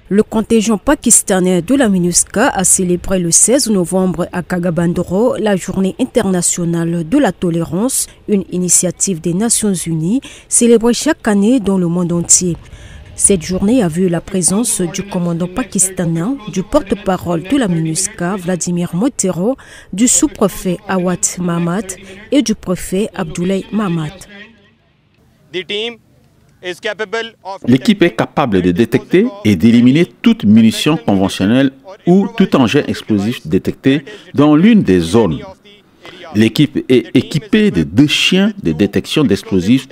Le contingent pakistanais de la MINUSCA a célébré le 16 novembre à Kagabandoro la journée internationale de la tolérance, une initiative des Nations Unies célébrée chaque année dans le monde entier. Cette journée a vu la présence du commandant pakistanais, du porte-parole de la MINUSCA, Vladimir Motero, du sous-préfet Awad Mahmad et du préfet Abdoulaye Mahmad. L'équipe est capable de détecter et d'éliminer toute munition conventionnelle ou tout engin explosif détecté dans l'une des zones. L'équipe est équipée de 2 chiens de détection d'explosifs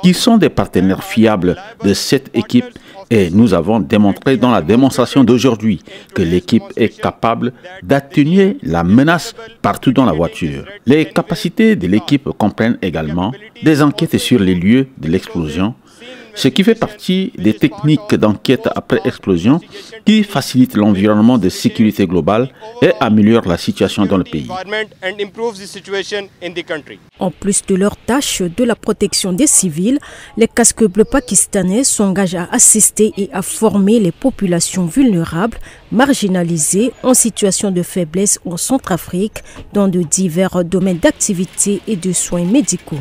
qui sont des partenaires fiables de cette équipe et nous avons démontré dans la démonstration d'aujourd'hui que l'équipe est capable d'atténuer la menace partout dans la voiture. Les capacités de l'équipe comprennent également des enquêtes sur les lieux de l'explosion, ce qui fait partie des techniques d'enquête après explosion qui facilitent l'environnement de sécurité globale et améliorent la situation dans le pays. En plus de leur tâche de la protection des civils, les casques bleus pakistanais s'engagent à assister et à former les populations vulnérables, marginalisées, en situation de faiblesse en Centrafrique, dans de divers domaines d'activité et de soins médicaux.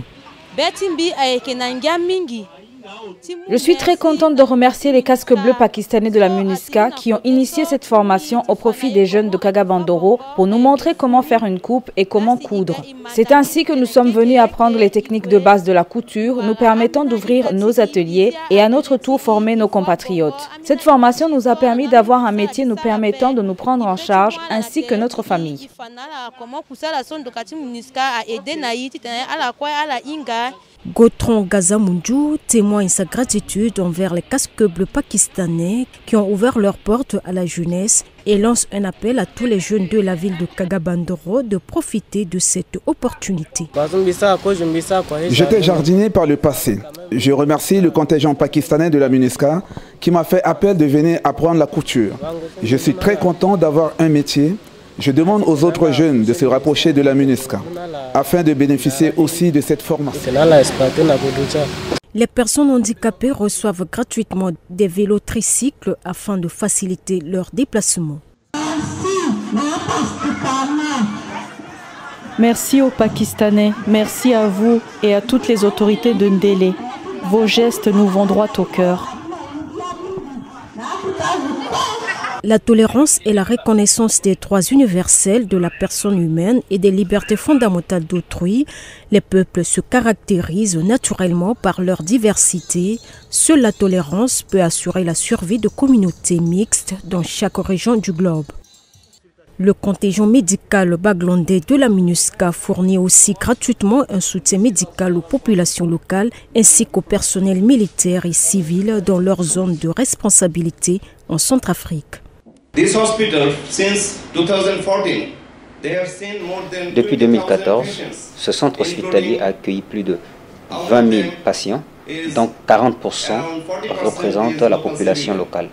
Je suis très contente de remercier les casques bleus pakistanais de la MINUSCA qui ont initié cette formation au profit des jeunes de Kagabandoro pour nous montrer comment faire une coupe et comment coudre. C'est ainsi que nous sommes venus apprendre les techniques de base de la couture, nous permettant d'ouvrir nos ateliers et à notre tour former nos compatriotes. Cette formation nous a permis d'avoir un métier nous permettant de nous prendre en charge ainsi que notre famille. Gotron Gazamundu témoigne sa gratitude envers les casques bleus pakistanais qui ont ouvert leurs portes à la jeunesse et lance un appel à tous les jeunes de la ville de Kagabandoro de profiter de cette opportunité. J'étais jardinier par le passé. Je remercie le contingent pakistanais de la MINUSCA qui m'a fait appel de venir apprendre la couture. Je suis très content d'avoir un métier. Je demande aux autres jeunes de se rapprocher de la MINUSCA afin de bénéficier aussi de cette formation. Les personnes handicapées reçoivent gratuitement des vélos tricycles afin de faciliter leur déplacement. Merci aux Pakistanais, merci à vous et à toutes les autorités de Ndélé. Vos gestes nous vont droit au cœur. La tolérance et la reconnaissance des droits universels de la personne humaine et des libertés fondamentales d'autrui, les peuples se caractérisent naturellement par leur diversité. Seule la tolérance peut assurer la survie de communautés mixtes dans chaque région du globe. Le contingent médical baglandais de la MINUSCA fournit aussi gratuitement un soutien médical aux populations locales ainsi qu'au personnel militaire et civil dans leur zone de responsabilité en Centrafrique. Depuis 2014, ce centre hospitalier a accueilli plus de 20 000 patients, dont 40% représentent la population locale.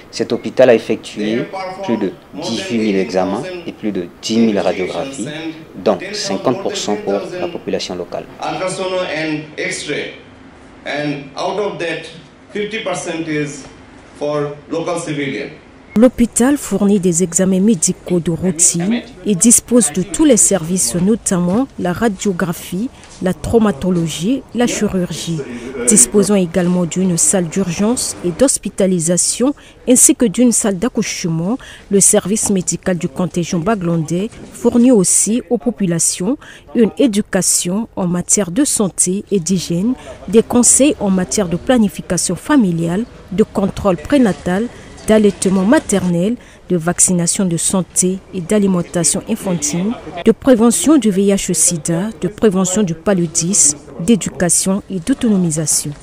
Cet hôpital a effectué plus de 18 000 examens et plus de 10 000 radiographies, dont 50% pour la population locale. L'hôpital fournit des examens médicaux de routine et dispose de tous les services, notamment la radiographie, la traumatologie, la chirurgie. Disposant également d'une salle d'urgence et d'hospitalisation ainsi que d'une salle d'accouchement, le service médical du contingent baglandais fournit aussi aux populations une éducation en matière de santé et d'hygiène, des conseils en matière de planification familiale, de contrôle prénatal, d'allaitement maternel, de vaccination de santé et d'alimentation infantile, de prévention du VIH-Sida, de prévention du paludisme, d'éducation et d'autonomisation.